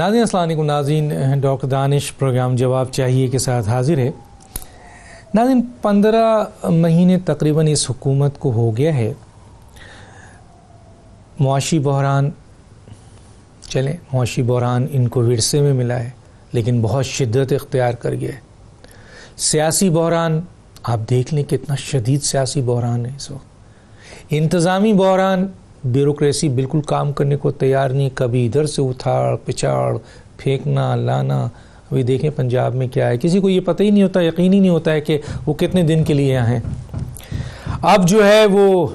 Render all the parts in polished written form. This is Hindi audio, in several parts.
नाज़रीन अस्सलाम वालेकुम। नाज़रीन डॉक्टर दानिश प्रोग्राम जवाब चाहिए के साथ हाजिर है। नाज़रीन 15 महीने तकरीबन इस हुकूमत को हो गया है। मुआशी बहरान चलें, मुआशी बहरान इनको विरसे में मिला है लेकिन बहुत शिद्दत इख्तियार कर गया है। सियासी बहरान आप देख लें कितना शदीद सियासी बहरान है इस वक्त। इंतज़ामी बहरान, ब्यूरोक्रेसी बिल्कुल काम करने को तैयार नहीं, कभी इधर से उछाड़ पिछाड़ फेंकना लाना। अभी देखें पंजाब में क्या है, किसी को ये पता ही नहीं होता, यकीन ही नहीं होता है कि वो कितने दिन के लिए यहाँ हैं। अब जो है वो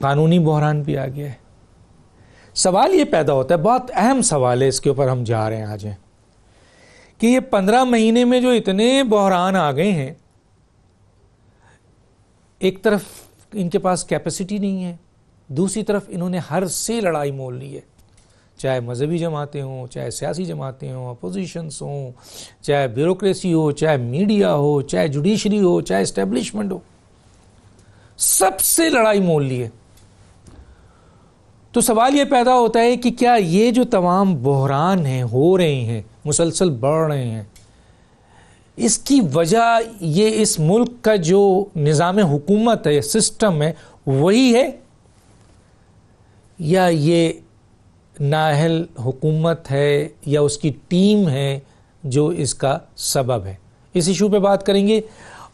कानूनी बहरान भी आ गया है। सवाल ये पैदा होता है, बहुत अहम सवाल है, इसके ऊपर हम जा रहे हैं आज, कि ये 15 महीने में जो इतने बहरान आ गए हैं, एक तरफ इनके पास कैपेसिटी नहीं है, दूसरी तरफ इन्होंने हर से लड़ाई मोल ली है, चाहे मजहबी जमातें हों, चाहे सियासी जमातें हों, अपोजिशंस हों, चाहे ब्यूरोक्रेसी हो, चाहे मीडिया हो, चाहे जुडिशरी हो, चाहे एस्टेब्लिशमेंट हो, सबसे लड़ाई मोल ली है। तो सवाल ये पैदा होता है कि क्या ये जो तमाम बहरान हैं, हो रहे हैं, मुसलसल बढ़ रहे हैं, इसकी वजह ये इस मुल्क का जो निज़ाम हुकूमत है, सिस्टम है, वही है, या ये नाअहल हुकूमत है या उसकी टीम है जो इसका सबब है? इस इशू पे बात करेंगे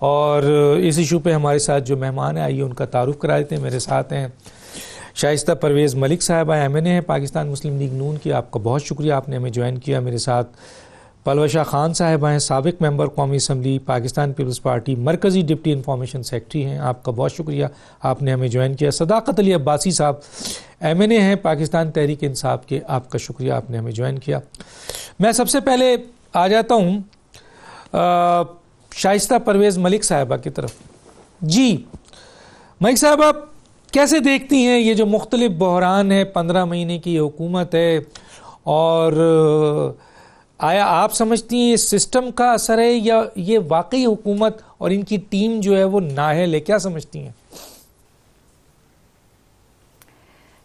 और इस इशू पे हमारे साथ जो मेहमान हैं, आइए उनका तारुफ करा देते हैं। मेरे साथ हैं शाइस्ता परवेज़ मलिक साहिबा, MNA हैं पाकिस्तान मुस्लिम लीग नून की। आपका बहुत शुक्रिया, आपने हमें ज्वाइन किया। मेरे साथ पलवशा खान साहिबा हैं, साबिक मेंबर कौमी असम्बली पाकिस्तान पीपल्स पार्टी, मरकज़ी डिप्टी इंफॉर्मेशन सेक्रेटरी हैं। आपका बहुत शुक्रिया, आपने हमें ज्वाइन किया। सदाकत अली अब्बासी साहब MNA हैं पाकिस्तान तहरीक इंसाफ के, आपका शुक्रिया, आपने हमें ज्वाइन किया। मैं सबसे पहले आ जाता हूँ शाइस्ता परवेज़ मलिक साहिबा की तरफ। जी मलिक साहब, आप कैसे देखती हैं ये जो मुख्तलिफ बहरान है, 15 महीने की हुकूमत है, और आया आप समझती हैं ये सिस्टम का असर है या ये वाकई हुकूमत और इनकी टीम जो है वो नाअहल है? क्या समझती हैं?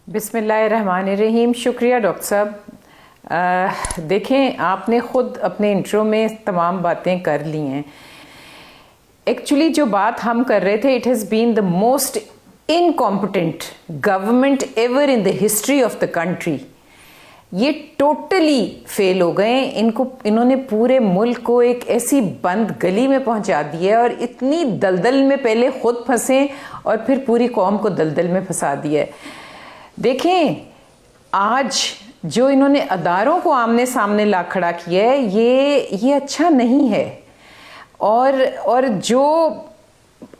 बिस्मिल्लाहिर्रहमानिर्रहीम। शुक्रिया डॉक्टर साहब। देखें, आपने ख़ुद अपने इंट्रो में तमाम बातें कर ली हैं। एक्चुअली जो बात हम कर रहे थे, it has been the most incompetent government ever in the history of the country. ये टोटली फेल हो गए। इन्होंने पूरे मुल्क को एक ऐसी बंद गली में पहुंचा दिया और इतनी दलदल में पहले खुद फंसे और फिर पूरी कौम को दलदल में फंसा दिया है। देखें, आज जो इन्होंने अदारों को आमने सामने ला खड़ा किया है, ये अच्छा नहीं है। और जो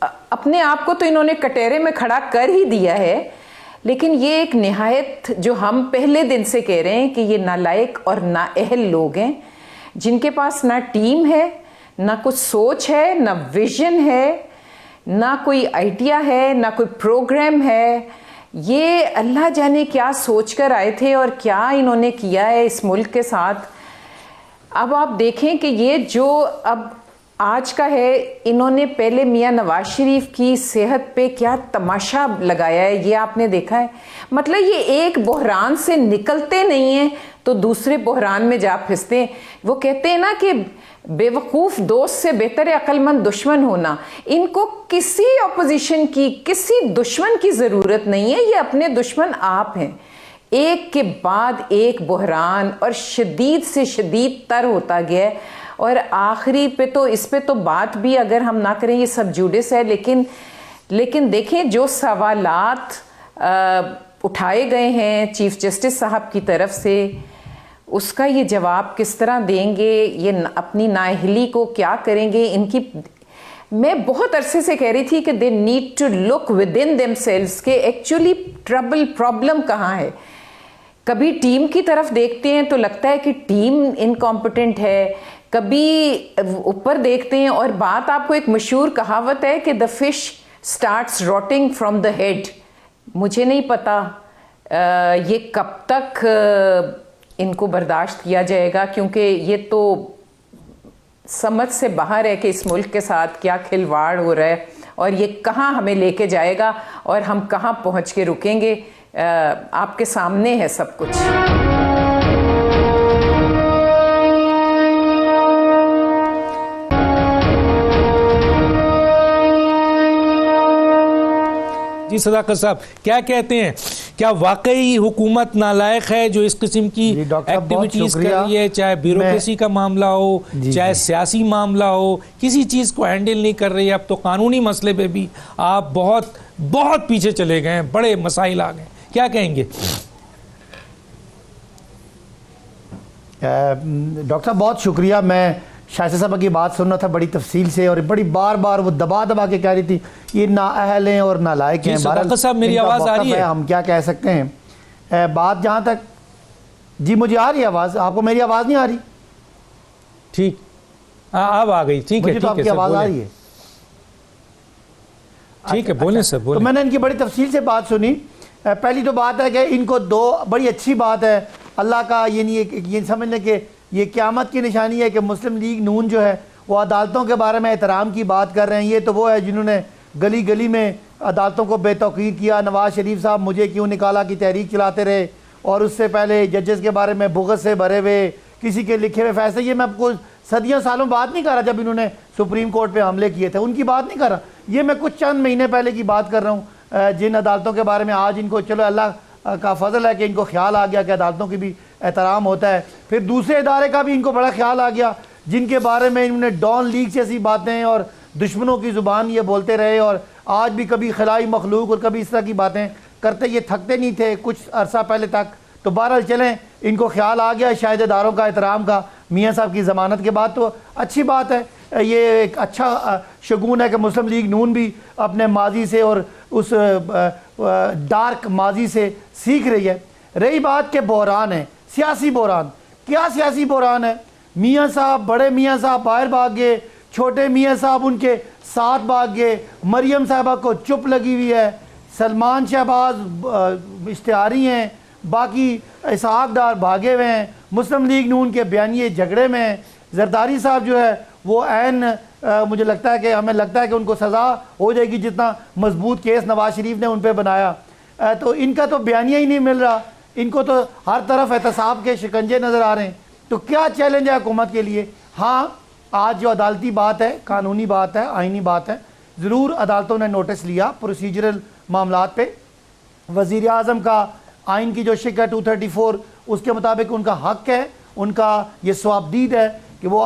अपने आप को तो इन्होंने कटहरे में खड़ा कर ही दिया है, लेकिन ये एक निहायत, जो हम पहले दिन से कह रहे हैं कि ये नालायक और नाअहल लोग हैं, जिनके पास ना टीम है, ना कुछ सोच है, ना विजन है, ना कोई आइडिया है, ना कोई प्रोग्राम है। ये अल्लाह जाने क्या सोच कर आए थे और क्या इन्होंने किया है इस मुल्क के साथ। अब आप देखें कि ये जो अब आज का है, इन्होंने पहले मियाँ नवाज शरीफ की सेहत पे क्या तमाशा लगाया है, ये आपने देखा है। मतलब ये एक बहरान से निकलते नहीं हैं तो दूसरे बहरान में जा फिसते हैं। वो कहते हैं ना कि बेवकूफ़ दोस्त से बेहतर है अक्लमंद दुश्मन होना। इनको किसी अपोजिशन की, किसी दुश्मन की ज़रूरत नहीं है, ये अपने दुश्मन आप हैं। एक के बाद एक बहरान और शदीद से शदीद तर होता गया है। और आखिरी पे तो, इस पे तो बात भी अगर हम ना करें, ये सब जुडिस है, लेकिन देखें जो सवालात उठाए गए हैं चीफ जस्टिस साहब की तरफ से, उसका ये जवाब किस तरह देंगे, ये अपनी नाअहली को क्या करेंगे। इनकी, मैं बहुत अरसे से कह रही थी कि they need to look within themselves के एक्चुअली प्रॉब्लम कहाँ है। कभी टीम की तरफ देखते हैं तो लगता है कि टीम इनकॉम्पिटेंट है, कभी ऊपर देखते हैं और बात, आपको एक मशहूर कहावत है कि the fish starts rotting from the head. मुझे नहीं पता ये कब तक इनको बर्दाश्त किया जाएगा, क्योंकि ये तो समझ से बाहर है कि इस मुल्क के साथ क्या खिलवाड़ हो रहा है और ये कहाँ हमें लेके जाएगा और हम कहाँ पहुँच के रुकेंगे। आपके सामने है सब कुछ। जी सदाकत साहब क्या कहते हैं, क्या वाकई हुकूमत नालायक है जो इस किस्म की एक्टिविटीज कर रही है, चाहे ब्यूरोक्रेसी का मामला हो, चाहे सियासी मामला हो, किसी चीज को हैंडल नहीं कर रही है। अब तो कानूनी मसले पे भी आप बहुत बहुत पीछे चले गए हैं, बड़े मसाइल आ गए, क्या कहेंगे? डॉक्टर साहब बहुत शुक्रिया। मैं शायद साहब की बात सुन रहा था बड़ी तफसील से, और बड़ी बार बार वो दबा दबा के कह रही थी ये ना अहल हैं और ना लायक हैं। साहब मेरी आवाज़ आ रही है? हम क्या कह सकते हैं। बात जहाँ तक, जी मुझे आ रही है आवाज़, आपको मेरी आवाज़ नहीं आ रही? ठीक, अब आ गई। ठीक है, तो आपकी आवाज़ आ रही है? ठीक है, बोलें सर, बोलें। तो मैंने इनकी बड़ी तफसील से बात सुनी। पहली तो बात है कि इनको दो बड़ी अच्छी बात है अल्लाह का, ये नहीं ये समझने के ये क़यामत की निशानी है कि मुस्लिम लीग नून जो है वो अदालतों के बारे में एहतराम की बात कर रहे हैं। ये तो वो है जिन्होंने गली गली में अदालतों को बेतौकीर किया। नवाज़ शरीफ साहब मुझे क्यों निकाला की तहरीक चलाते रहे, और उससे पहले जजेस के बारे में बुग़्ज़ से भरे हुए किसी के लिखे हुए फैसले। ये मैं आपको सदियों सालों बात नहीं कर रहा जब इन्होंने सुप्रीम कोर्ट पे हमले किए थे, उनकी बात नहीं कर रहा। ये मैं कुछ चंद महीने पहले की बात कर रहा हूँ, जिन अदालतों के बारे में आज इनको, चलो अल्लाह का फजल है कि इनको ख्याल आ गया कि अदालतों की भी एहतराम होता है। फिर दूसरे इदारे का भी इनको बड़ा ख्याल आ गया जिनके बारे में इन्होंने डॉन लीग जैसी बातें और दुश्मनों की ज़ुबान ये बोलते रहे, और आज भी कभी खिलाई मखलूक और कभी इस तरह की बातें करते, ये थकते नहीं थे कुछ अरसा पहले तक। तो बहरहाल चलें, इनको ख्याल आ गया शायद इदारों का एहतराम का मियाँ साहब की ज़मानत के बाद, तो अच्छी बात है। ये एक अच्छा शगुन है कि मुस्लिम लीग नून भी अपने माजी से और उस डार्क माजी से सीख रही है। रही बात के बहरान है, सियासी बहरान, क्या सियासी बहरान है? मियाँ साहब, बड़े मियाँ साहब बाहर भाग गए, छोटे मियाँ साहब उनके साथ भाग गए, मरियम साहबा को चुप लगी हुई है, सलमान शहबाज इश्तिहारी हैं, बाकी इसहाक डार भागे हुए हैं, मुस्लिम लीग नून के बयानिए झगड़े में हैं, जरदारी साहब जो है वो ऐन मुझे लगता है कि हमें लगता है कि उनको सज़ा हो जाएगी जितना मजबूत केस नवाज शरीफ ने उन पर बनाया। तो इनका तो बयानिया ही नहीं मिल रहा, इनको तो हर तरफ एहतसाब के शिकंजे नज़र आ रहे हैं। तो क्या चैलेंज है हुकूमत के लिए? हाँ, आज जो अदालती बात है, कानूनी बात है, आइनी बात है, ज़रूर अदालतों ने नोटिस लिया प्रोसीजरल मामलात पे। वज़ीर आज़म का आइन की जो शिक है 234 उसके मुताबिक उनका हक है, उनका ये स्वाबदीद है कि वो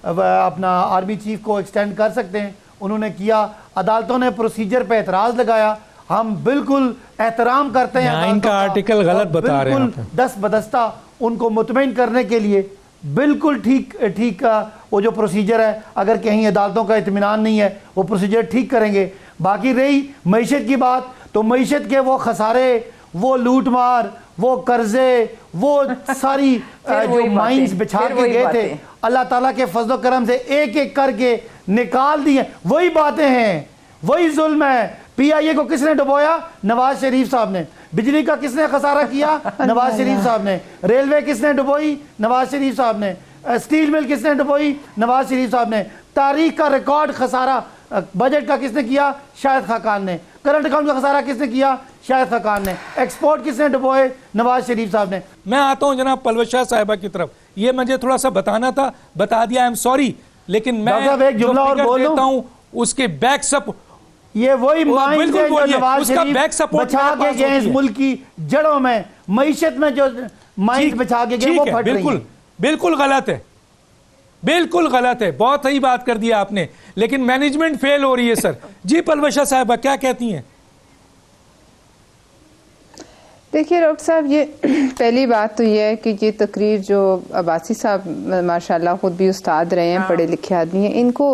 अपना आर्मी चीफ को एक्सटेंड कर सकते हैं। उन्होंने किया, अदालतों ने प्रोसीजर पे एतराज़ लगाया। हम बिल्कुल एहतराम करते हैं, इनका आर्टिकल गलत बता रहे हैं, बिल्कुल दस बदस्ता उनको मुतमईन करने के लिए बिल्कुल ठीक वो जो प्रोसीजर है, अगर कहीं अदालतों का इत्मीनान नहीं है वो प्रोसीजर ठीक करेंगे। बाकी रही मईशत की बात, तो मईशत के वो खसारे, वो लूट मार, वो कर्जे, वो सारी जो माइंस बिछा के गए थे, अल्लाह ताला के फजल करम से एक एक करके निकाल दिए। वही बातें हैं, वही जुल्म है। PIA को किसने डुबोया? नवाज शरीफ साहब ने। बिजली का किसने खसारा किया? नवाज शरीफ साहब ने। रेलवे किसने डुबोई? नवाज शरीफ साहब ने। स्टील मिल किसने डुबोई? नवाज शरीफ साहब ने। तारीख का रिकॉर्ड खसारा बजट का किसने किया? शाहिद खाकान ने। करंट अकाउंट का खसारा किसने किया? शाहिद खाकान ने। एक्सपोर्ट किसने डुबोए? नवाज शरीफ साहब ने। मैं आता हूं जनाब परवेज शाह साहिबा की तरफ, ये मुझे थोड़ा सा बताना था, बता दिया, आई एम सॉरी, लेकिन मैं एक जुमला और बोल देता हूं उसके बैकअप, ये वही माइंड है जो नवाज शरीफ बचा के गए इस मुल्क की जड़ों में, मईशत में जो माइंड बचा के गए वो फट रही है। बिल्कुल गलत है, बिल्कुल गलत है, बहुत सही बात कर दिया आपने, लेकिन मैनेजमेंट फेल हो रही है सर। जी परवेश शाह साहिबा क्या कहती हैं? देखिए डॉक्टर साहब, ये पहली बात तो ये है कि ये तकरीर जो अब्बासी साहब माशाल्लाह खुद भी उस्ताद रहे हैं, पढ़े लिखे आदमी हैं, इनको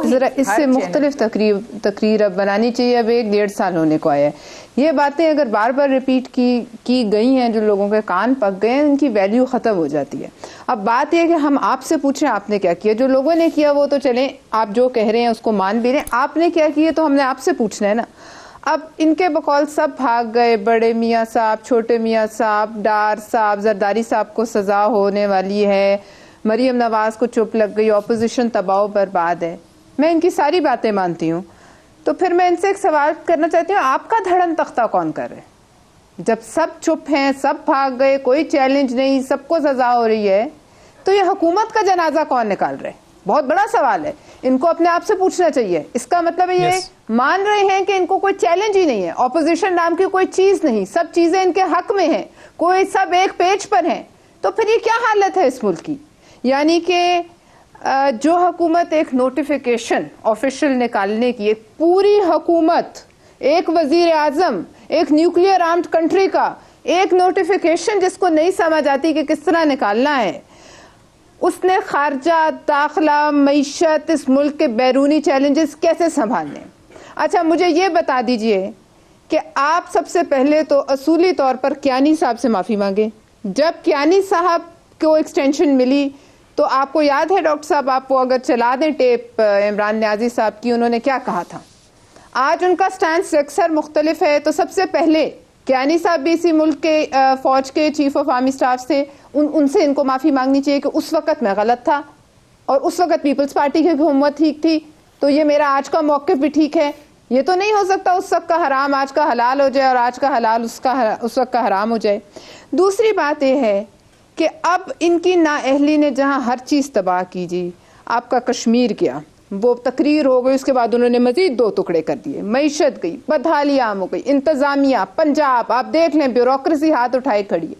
ज़रा इससे मुख्तलिफ तकरीर अब बनानी चाहिए। अब 1-1.5 साल होने को आया है, ये बातें अगर बार बार रिपीट की गई हैं, जो लोगों के कान पक गए हैं, उनकी वैल्यू ख़त्म हो जाती है। अब बात यह है कि हम आपसे पूछें आपने क्या किया। जो लोगों ने किया वो तो चलें, आप जो कह रहे हैं उसको मान भी रहे हैं, आपने क्या किया तो हमने आपसे पूछना है ना। अब इनके बकौल सब भाग गए, बड़े मियाँ साहब, छोटे मियाँ साहब, डार साहब, जरदारी साहब को सज़ा होने वाली है, मरियम नवाज को चुप लग गई, ऑपोजिशन तबाह बर्बाद है। मैं इनकी सारी बातें मानती हूँ, तो फिर मैं इनसे एक सवाल करना चाहती हूँ, आपका धड़न तख्ता कौन कर रहे? जब सब चुप हैं, सब भाग गए, कोई चैलेंज नहीं, सबको सज़ा हो रही है, तो ये हुकूमत का जनाजा कौन निकाल रहे? बहुत बड़ा सवाल है, इनको अपने आप से पूछना चाहिए। इसका मतलब ये मान रहे हैं कि इनको कोई चैलेंज ही नहीं है, ऑपोजिशन नाम की कोई चीज नहीं, सब चीजें इनके हक में हैं, कोई सब एक पेज पर हैं, तो फिर ये क्या हालत है इस मुल्क की? यानी कि जो हुकूमत एक नोटिफिकेशन ऑफिशियल निकालने की, एक पूरी हुकूमत, एक वजीर आजम, एक न्यूक्लियर आर्म्ड कंट्री का एक नोटिफिकेशन जिसको नहीं समझ आती कि किस तरह निकालना है, उसने खारजा, दाखिला, मईशत, इस मुल्क के बैरूनी चैलेंजेस कैसे संभालने। अच्छा, मुझे ये बता दीजिए कि आप सबसे पहले तो असूली तौर पर कियानी साहब से माफ़ी मांगे। जब कियानी साहब को एक्सटेंशन मिली तो आपको याद है डॉक्टर साहब, आप वो अगर चला दें टेप इमरान न्याजी साहब की, उन्होंने क्या कहा था। आज उनका स्टैंड अक्सर मुख्तलिफ है। तो सबसे पहले कियानी साहब भी इसी मुल्क के फौज के चीफ ऑफ आर्मी स्टाफ थे, उनसे इनको माफ़ी मांगनी चाहिए कि उस वक़्त मैं गलत था और उस वक़्त पीपल्स पार्टी की हुकूमत ठीक थी, तो ये मेरा आज का मौक़िफ़ भी ठीक है। ये तो नहीं हो सकता उस वक्त का हराम आज का हलाल हो जाए और आज का हलाल उस वक्त का हराम हो जाए। दूसरी बात यह है कि अब इनकी नाअहली ने जहाँ हर चीज़ तबाह की जी, आपका कश्मीर गया, वो तकरीर हो गई, उसके बाद उन्होंने मजीद 2 टुकड़े कर दिए, मईशत गई, बदहाली आम हो गई, इंतज़ामिया, पंजाब, आप देख लें ब्यूरोक्रेसी हाथ उठाए खड़ी है।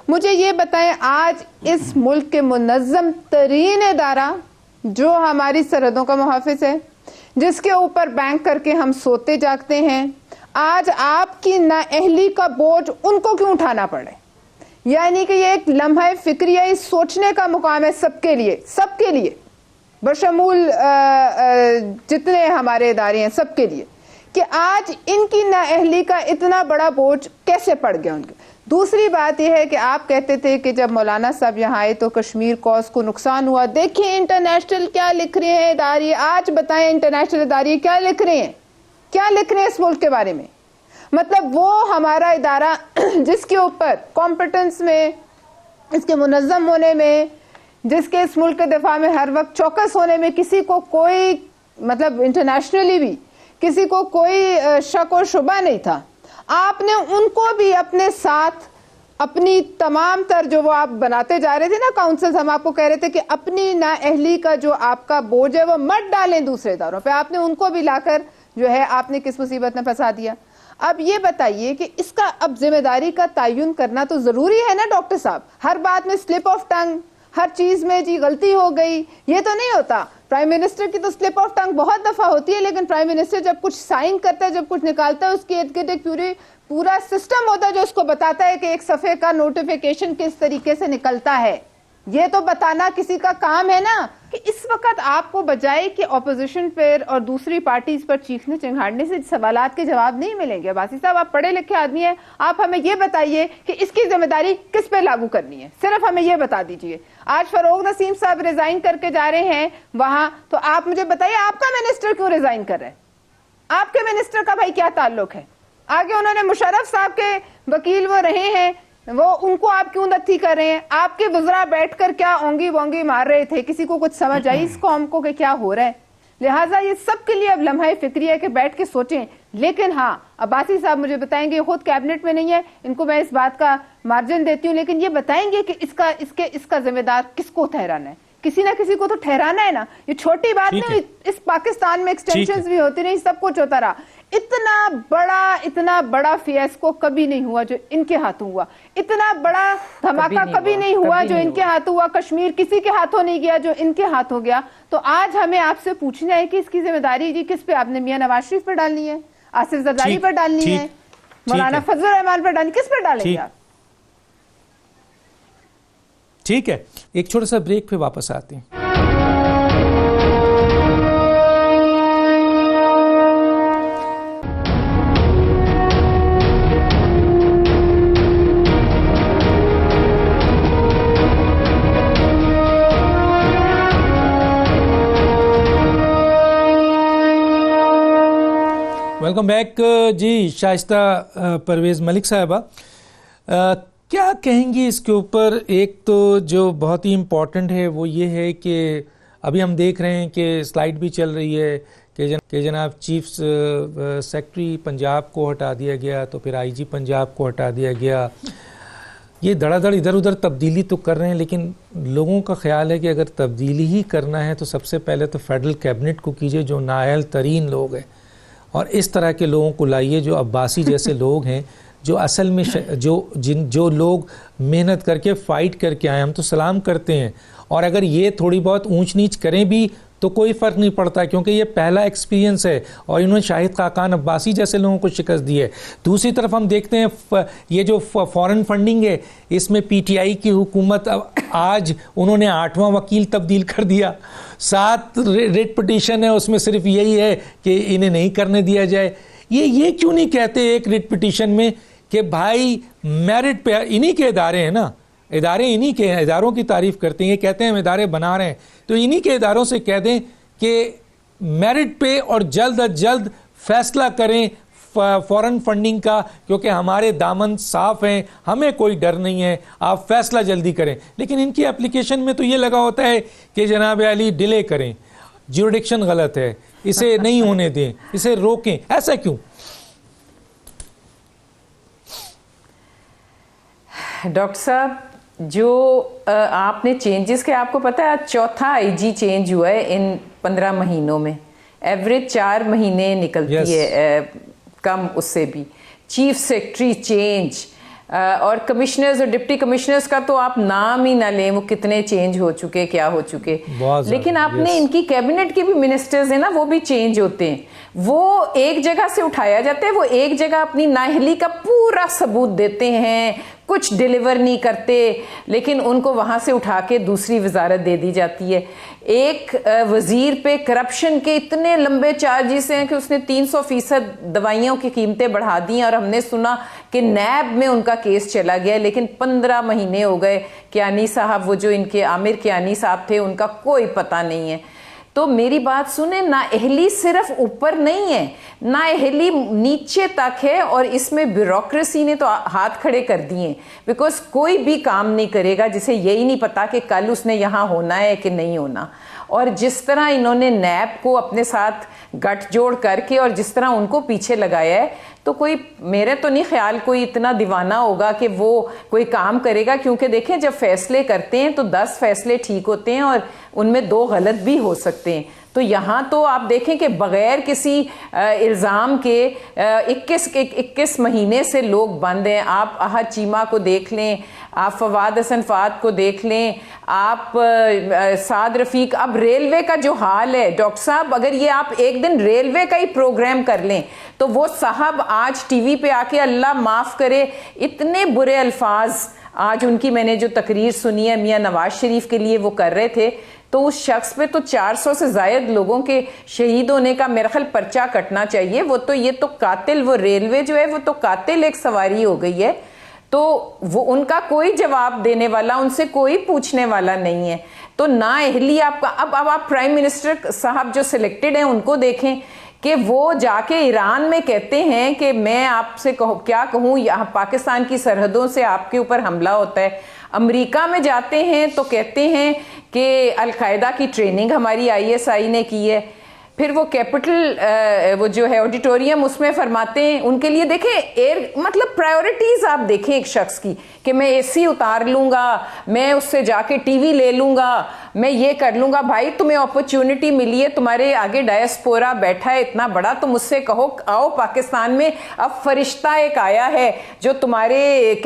मुझे ये बताएं, आज इस मुल्क के मुनज़्ज़म तरीन इदारा जो हमारी सरहदों का मुहाफ़िज़ है, जिसके ऊपर बैंक करके हम सोते जागते हैं, आज आपकी नाअहली का बोझ उनको क्यों उठाना पड़े? यानी कि ये एक लम्हा फिक्रिया सोचने का मुकाम है सबके लिए, बशमूल जितने हमारे इदारे हैं सबके लिए, कि आज इनकी नाअहली का इतना बड़ा बोझ कैसे पड़ गया उनके। दूसरी बात यह है कि आप कहते थे कि जब मौलाना साहब यहाँ आए तो कश्मीर कॉज को नुकसान हुआ। देखिए इंटरनेशनल क्या लिख रहे हैं इदारे, आज बताएं इंटरनेशनल इदारे क्या लिख रहे हैं इस मुल्क के बारे में। मतलब वो हमारा इदारा जिसके ऊपर कॉम्पिटेंस में, इसके मुनज़्ज़म होने में, जिसके इस मुल्क के दिफा में हर वक्त चौकस होने में किसी को कोई, मतलब इंटरनेशनली भी किसी को कोई शक और शुबा नहीं था, आपने उनको भी अपने साथ, अपनी तमाम तर जो वो आप बनाते जा रहे थे ना काउंसिल्स, हम आपको कह रहे थे कि अपनी नाअहली का जो आपका बोझ है वो मत डालें दूसरे इदारों पे, आपने उनको भी लाकर जो है आपने किस मुसीबत में फंसा दिया। अब ये बताइए कि इसका अब जिम्मेदारी का तयन करना तो जरूरी है ना डॉक्टर साहब। हर बात में स्लिप ऑफ टंग, हर चीज में जी गलती हो गई, ये तो नहीं होता। प्राइम मिनिस्टर की तो स्लिप ऑफ टंग बहुत दफा होती है, लेकिन प्राइम मिनिस्टर जब कुछ साइन करता है, जब कुछ निकालता है, उसकी एक पूरा सिस्टम होता है जो उसको बताता है कि एक सफे का नोटिफिकेशन किस तरीके से निकलता है। ये तो बताना किसी का काम है ना। कि इस वक्त आपको बजाय कि ऑपोजिशन पर और दूसरी पार्टीज पर चीखने चिंगाड़ने से सवालात के जवाब नहीं मिलेंगे। अब्बासी साहब, आप पढ़े लिखे आदमी हैं, आप हमें ये बताइए कि इसकी जिम्मेदारी किस पे लागू करनी है, सिर्फ हमें ये बता दीजिए। आज फरोग नसीम साहब रिजाइन करके जा रहे हैं वहां, तो आप मुझे बताइए आपका मिनिस्टर क्यों रिजाइन कर रहे हैं? आपके मिनिस्टर का भाई क्या ताल्लुक है? आगे उन्होंने मुशर्रफ साहब के वकील वो रहे हैं, वो उनको आप क्यों नत्थी कर रहे हैं? आपके वज़रा बैठकर क्या ओंगी वोंगी मार रहे थे? किसी को कुछ समझ आई इस कौम को कि क्या हो रहा है? लिहाजा ये सब के लिए अब लम्हा फिक्री है कि बैठ के सोचें। लेकिन हाँ, अब्बासी साहब मुझे बताएंगे, खुद कैबिनेट में नहीं है, इनको मैं इस बात का मार्जिन देती हूँ, लेकिन ये बताएंगे कि इसका जिम्मेदार किसको ठहराना है? किसी ना किसी को तो ठहराना है ना। ये छोटी बात नहीं, इस पाकिस्तान में एक्सटेंशंस भी होती रही, सब कुछ होता रहा। इतना बड़ा फियास्को कभी नहीं हुआ जो इनके हाथों हुआ। इतना बड़ा धमाका कभी नहीं हुआ जो इनके हाथों हुआ। कश्मीर किसी के हाथों नहीं गया जो इनके हाथों गया। तो आज हमें आपसे पूछना है कि इसकी जिम्मेदारी जी किस पे? आपने मियां नवाज शरीफ पर डालनी है, आसिफ जरदारी पर डालनी है, मौलाना फजल रहमान पर डालनी, किस पर डालेंगे आप? ठीक है, एक छोटा सा ब्रेक पे वापस आते हैं। वेलकम बैक जी। शाइस्ता परवेज़ मलिक साहबा, क्या कहेंगी इसके ऊपर? एक तो जो बहुत ही इम्पॉर्टेंट है वो ये है कि अभी हम देख रहे हैं कि स्लाइड भी चल रही है कि जनाब चीफ सेक्रेटरी पंजाब को हटा दिया गया, तो फिर आईजी पंजाब को हटा दिया गया। ये धड़ाधड़ इधर उधर तब्दीली तो कर रहे हैं, लेकिन लोगों का ख्याल है कि अगर तब्दीली ही करना है तो सबसे पहले तो फेडरल कैबिनेट को कीजिए, जो नाअहल तरीन लोग हैं और इस तरह के लोगों को लाइए जो अब्बासी जैसे लोग हैं, जो असल में जो लोग मेहनत करके फ़ाइट करके आए, हम तो सलाम करते हैं। और अगर ये थोड़ी बहुत ऊंच नीच करें भी तो कोई फ़र्क नहीं पड़ता, क्योंकि ये पहला एक्सपीरियंस है और इन्होंने शाहिद खाकान अब्बासी जैसे लोगों को शिकस्त दी है। दूसरी तरफ हम देखते हैं ये जो फॉरेन फंडिंग है, इसमें पीटीआई की हुकूमत आज उन्होंने 8वां वकील तब्दील कर दिया। 7 रिट पिटीशन है, उसमें सिर्फ यही है कि इन्हें नहीं करने दिया जाए। ये क्यों नहीं कहते एक रिट पिटीशन में कि भाई मेरिट पे, इन्हीं के इदारे हैं ना, इदारे इन्हीं के हैं, इदारों की तारीफ़ करते हैं, ये कहते हैं हम इदारे बना रहे हैं, तो इन्हीं के इदारों से कह दें कि मेरिट पे और जल्द अज जल्द फैसला करें फॉरेन फंडिंग का, क्योंकि हमारे दामन साफ़ हैं, हमें कोई डर नहीं है, आप फैसला जल्दी करें। लेकिन इनकी एप्लीकेशन में तो ये लगा होता है कि जनाब अली डिले करें, ज्यूरिडिक्शन गलत है, इसे नहीं होने दें, इसे रोकें। ऐसा क्यों? डॉक्टर साहब, जो आपने चेंजेस के, आपको पता है आज 4था आईजी चेंज हुआ है इन 15 महीनों में। एवरेज 4 महीने निकलती है, कम उससे भी। चीफ सेक्रेटरी चेंज, और कमिश्नर्स और डिप्टी कमिश्नर्स का तो आप नाम ही ना लें, वो कितने चेंज हो चुके, क्या हो चुके। लेकिन आपने इनकी कैबिनेट के भी मिनिस्टर्स हैं ना, वो भी चेंज होते हैं। वो एक जगह से उठाया जाता है, वो एक जगह अपनी नाअहली का पूरा सबूत देते हैं, कुछ डिलीवर नहीं करते, लेकिन उनको वहाँ से उठा के दूसरी वजारत दे दी जाती है। एक वज़ीर पे करप्शन के इतने लंबे चार्जेस हैं कि उसने 300% दवाइयों की कीमतें बढ़ा दी, और हमने सुना कि नैब में उनका केस चला गया, लेकिन 15 महीने हो गए। कियानी साहब, वो जो इनके आमिर कियानी साहब थे, उनका कोई पता नहीं है। तो मेरी बात सुने, नाअहली सिर्फ ऊपर नहीं है, नाअहली नीचे तक है, और इसमें ब्यूरोक्रेसी ने तो हाथ खड़े कर दिए, बिकॉज कोई भी काम नहीं करेगा जिसे यही नहीं पता कि कल उसने यहाँ होना है कि नहीं होना। और जिस तरह इन्होंने नैब को अपने साथ गठजोड़ करके और जिस तरह उनको पीछे लगाया है, तो कोई, मेरे तो नहीं ख्याल कोई इतना दीवाना होगा कि वो कोई काम करेगा। क्योंकि देखें, जब फैसले करते हैं तो 10 फैसले ठीक होते हैं और उनमें 2 गलत भी हो सकते हैं। तो यहाँ तो आप देखें कि बग़ैर किसी इल्ज़ाम के 21 महीने से लोग बंद हैं। आप अहद चीमा को देख लें, आप फवाद हसन फाद को देख लें, आप साद रफ़ीक। अब रेलवे का जो हाल है डॉक्टर साहब, अगर ये आप एक दिन रेलवे का ही प्रोग्राम कर लें, तो वो साहब आज टीवी पे आके, अल्लाह माफ़ करे, इतने बुरे अल्फाज आज उनकी मैंने जो तकरीर सुनी है मियाँ नवाज शरीफ के लिए वो कर रहे थे, तो उस शख्स पे तो 400 से ज़ायद लोगों के शहीद होने का मेरा ख्याल पर्चा कटना चाहिए। वो तो, ये तो कातिल, वो रेलवे जो है वो तो कातिल एक सवारी हो गई है। तो वो, उनका कोई जवाब देने वाला, उनसे कोई पूछने वाला नहीं है। तो नाअहली आपका, अब आप प्राइम मिनिस्टर साहब जो सिलेक्टेड हैं उनको देखें कि वो जाके ईरान में कहते हैं कि मैं आपसे क्या कहूँ, यहाँ पाकिस्तान की सरहदों से आपके ऊपर हमला होता है। अमेरिका में जाते हैं तो कहते हैं कि अलकायदा की ट्रेनिंग हमारी ISI ने की है। फिर वो कैपिटल वो जो है ऑडिटोरियम, उसमें फरमाते हैं उनके लिए, देखें एयर, मतलब प्रायोरिटीज़ आप देखें एक शख्स की, कि मैं AC उतार लूँगा, मैं उससे जाके TV ले लूँगा, मैं ये कर लूँगा। भाई तुम्हें अपॉर्चुनिटी मिली है, तुम्हारे आगे डायस्पोरा बैठा है इतना बड़ा, तो मुझसे कहो आओ पाकिस्तान में। अब फरिश्ता एक आया है जो तुम्हारे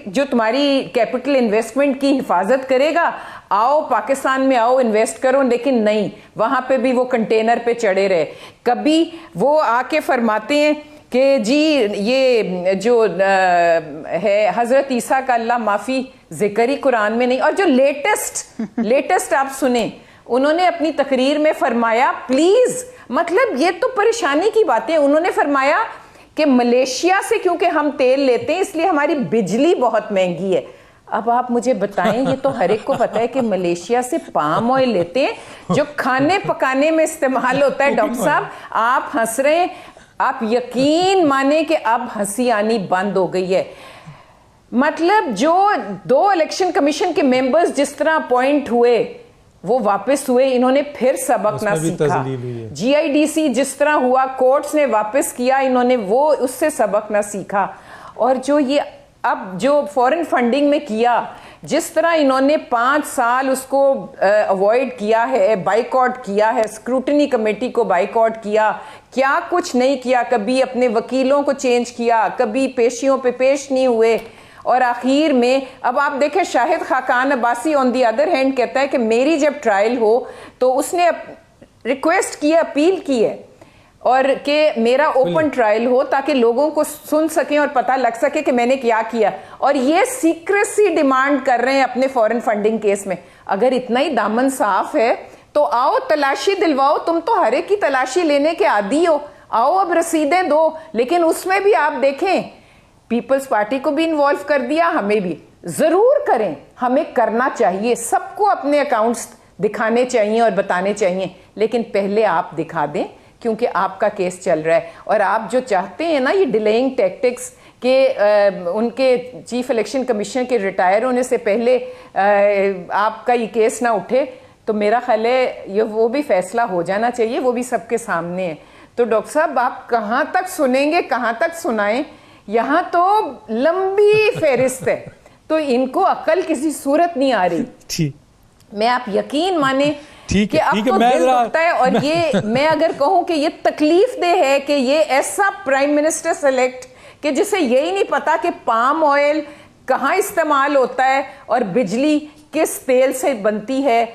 तुम्हारी कैपिटल इन्वेस्टमेंट की हिफाजत करेगा, आओ पाकिस्तान में आओ, इन्वेस्ट करो। लेकिन नहीं, वहाँ पे भी वो कंटेनर पे चढ़े रहे। कभी वो आके फरमाते हैं कि जी ये जो है हज़रत ईसा का अल्लाह माफ़ी जिक्र ही कुरान में नहीं। और जो लेटेस्ट आप सुने, उन्होंने अपनी तकरीर में फरमाया, प्लीज़, मतलब ये तो परेशानी की बातें, उन्होंने फरमाया कि मलेशिया से क्योंकि हम तेल लेते हैं इसलिए हमारी बिजली बहुत महंगी है। अब आप मुझे बताएं, ये तो हर एक को पता है कि मलेशिया से पाम ऑयल लेते हैं जो खाने पकाने में इस्तेमाल होता है। डॉक्टर साहब आप हंस रहे हैं, आप यकीन माने कि अब हंसी आनी बंद हो गई है। मतलब जो 2 इलेक्शन कमीशन के मेंबर्स जिस तरह अपॉइंट हुए वो वापस हुए, इन्होंने फिर सबक ना सीखा। GIDC जिस तरह हुआ, कोर्ट्स ने वापस किया, इन्होंने वो उससे सबक ना सीखा। और जो ये अब जो फॉरेन फंडिंग में किया जिस तरह इन्होंने 5 साल उसको अवॉइड किया है, बाइकआउट किया है, स्क्रूटनी कमेटी को बाइकआउट किया, क्या कुछ नहीं किया, कभी अपने वकीलों को चेंज किया, कभी पेशियों पे पेश नहीं हुए, और आखिर में अब आप देखें Shahid Khaqan Abbasi on the other hand कहता है कि मेरी जब ट्रायल हो तो उसने रिक्वेस्ट की, अपील की है और कि मेरा ओपन ट्रायल हो ताकि लोगों को सुन सकें और पता लग सके कि मैंने क्या किया, और ये सीक्रेसी डिमांड कर रहे हैं अपने फॉरेन फंडिंग केस में। अगर इतना ही दामन साफ है तो आओ तलाशी दिलवाओ, तुम तो हर एक की तलाशी लेने के आदी हो, आओ अब रसीदें दो। लेकिन उसमें भी आप देखें पीपल्स पार्टी को भी इन्वॉल्व कर दिया, हमें भी। जरूर करें, हमें करना चाहिए, सबको अपने अकाउंट्स दिखाने चाहिए और बताने चाहिए, लेकिन पहले आप दिखा दें क्योंकि आपका केस चल रहा है। और आप जो चाहते हैं ना ये डिलेइंग टैक्टिक्स के उनके चीफ इलेक्शन कमीशन के रिटायर होने से पहले आपका ये केस ना उठे, तो मेरा ख्याल है ये वो भी फैसला हो जाना चाहिए, वो भी सबके सामने है। तो डॉक्टर साहब आप कहाँ तक सुनेंगे, कहाँ तक सुनाएं? यहाँ तो लंबी फहरिस्त है, तो इनको अकल किसी सूरत नहीं आ रही। ठीक, मैं आप यकीन माने ठीक कि है, अब ठीक तो है, दिल दुखता है। और ये मैं अगर कहूं कि ये तकलीफ दे है कि ये ऐसा प्राइम मिनिस्टर सेलेक्ट कि जिसे यही नहीं पता कि पाम ऑयल कहाँ इस्तेमाल होता है और बिजली किस तेल से बनती है,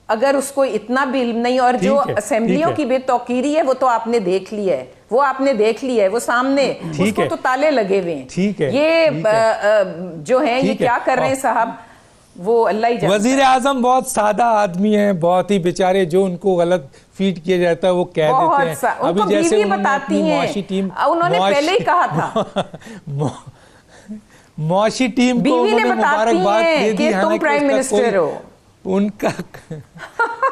अगर उसको इतना भी इल्म नहीं। और जो असेंबलियों की बेतौकीरी है वो तो आपने देख ली है, वो आपने देख लिया है, वो सामने, उसको तो ताले लगे हुए हैं। ठीक है, ये जो है ये क्या कर रहे हैं साहब, वो अल्लाह ही जानता है। वजीर आजम बहुत सादा आदमी है, बहुत ही बेचारे, जो उनको गलत फीड किया जाता है वो कह देते हैं। अभी जैसे बताती हैं, उन्होंने पहले ही कहा था मौशी टीम को मुबारकबाद दे दी, तुम प्राइम मिनिस्टर हो। उनका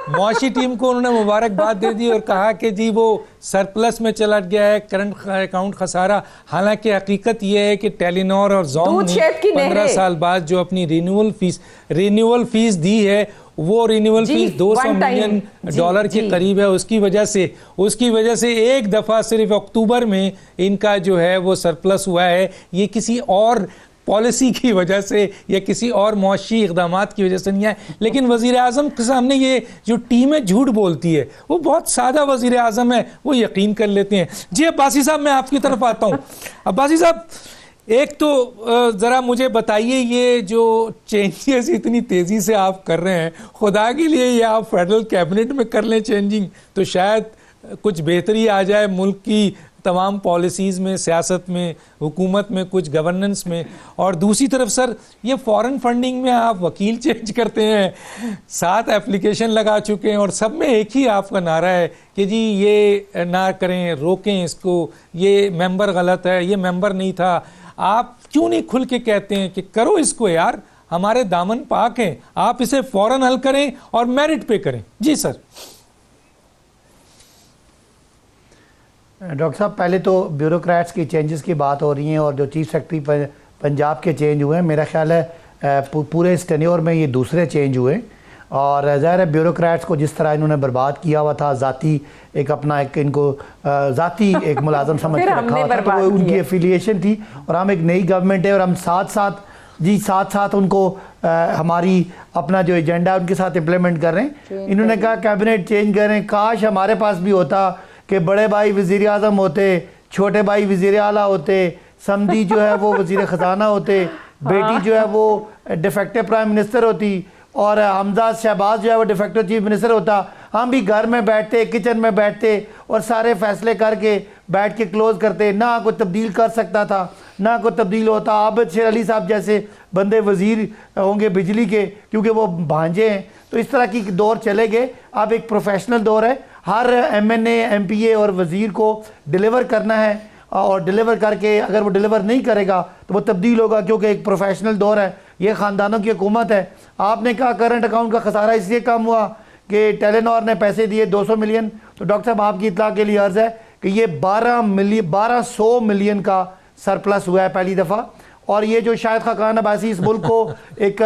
मौशी टीम को उन्होंने मुबारकबाद दे दी और कहा कि जी वो सरप्लस में चला गया है, करंट अकाउंट खसारा। हालांकि हकीकत यह है कि टेलीनॉर और जोंग ने 15 साल बाद जो अपनी रिन्यूअल फीस दी है, वो रिन्यूअल फीस $200 मिलियन के करीब है। उसकी वजह से एक दफा सिर्फ अक्टूबर में इनका जो है वो सरप्लस हुआ है। ये किसी और पॉलिसी की वजह से या किसी और मौशी इक़दामात की वजह से नहीं है। लेकिन वज़ीर आज़म के सामने ये जो टीम है झूठ बोलती है, वो बहुत सादा वज़ीर आज़म है, वो यकीन कर लेते हैं। जी अब्बासी साहब, मैं आपकी तरफ आता हूँ। अब्बासी साहब, एक तो ज़रा मुझे बताइए, ये जो चेंजेस इतनी तेज़ी से आप कर रहे हैं, खुदा के लिए ये आप फेडरल कैबिनेट में कर लें चेंजिंग, तो शायद कुछ बेहतरी आ जाए मुल्क की तमाम पॉलिसीज़ में, सियासत में, हुकूमत में, कुछ गवर्नेंस में। और दूसरी तरफ सर, ये फॉरेन फंडिंग में आप वकील चेंज करते हैं, 7 एप्लीकेशन लगा चुके हैं और सब में एक ही आपका नारा है कि जी ये ना करें, रोकें इसको, ये मेंबर गलत है, ये मेंबर नहीं था। आप क्यों नहीं खुल के कहते हैं कि करो इसको यार, हमारे दामन पाक हैं, आप इसे फौरन हल करें और मेरिट पे करें? जी सर। डॉक्टर साहब, पहले तो ब्यूरोक्रेट्स की चेंजेस की बात हो रही है और जो चीफ सेक्रेटरी पंजाब के चेंज हुए हैं, मेरा ख्याल है पूरे इस टेन्योर में ये दूसरे चेंज हुए। और ज़ाहिर है ब्यूरोक्रेट्स को जिस तरह इन्होंने बर्बाद किया हुआ था, ज़ाती एक अपना एक इनको ज़ाती एक मुलाजम समझ के रखा हुआ था, तो वो उनकी एफिलिएशन थी। और हम एक नई गवर्नमेंट है और हम साथ साथ उनको हमारी अपना जो एजेंडा है उनके साथ इम्प्लीमेंट कर रहे हैं। इन्होंने कहा कैबिनेट चेंज करें, काश हमारे पास भी होता कि बड़े भाई वज़ीर आज़म होते, छोटे भाई वज़ीर आला होते, समधी जो है वो वज़ीर ख़जाना होते, बेटी जो है वो डिफेक्टिव प्राइम मिनिस्टर होती और हमजा शहबाज जो है वो डिफेक्टिव चीफ मिनिस्टर होता। हम भी घर में बैठते, किचन में बैठते और सारे फैसले करके बैठ के क्लोज करते, ना कोई तब्दील कर सकता था, ना कोई तब्दील होता। आबिद शेर अली साहब जैसे बंदे वज़ीर होंगे बिजली के, क्योंकि वो भांजे हैं। तो इस तरह की दौर चले गए। अब एक प्रोफेशनल दौर है, हर MNA MPA और वज़ीर को डिलीवर करना है और डिलीवर करके अगर वो डिलीवर नहीं करेगा तो वो तब्दील होगा, क्योंकि एक प्रोफेशनल दौर है, ये ख़ानदानों की हुकूमत है। आपने कहा करंट अकाउंट का खसारा इसलिए कम हुआ कि टेलीनॉर ने पैसे दिए 200 मिलियन। तो डॉक्टर साहब आपकी इत्तला के लिए अर्ज़ है कि ये 1200 मिलियन का सरप्लस हुआ है पहली दफ़ा। और ये जो शाहिद खाकान अब्बासी इस मुल्क को एक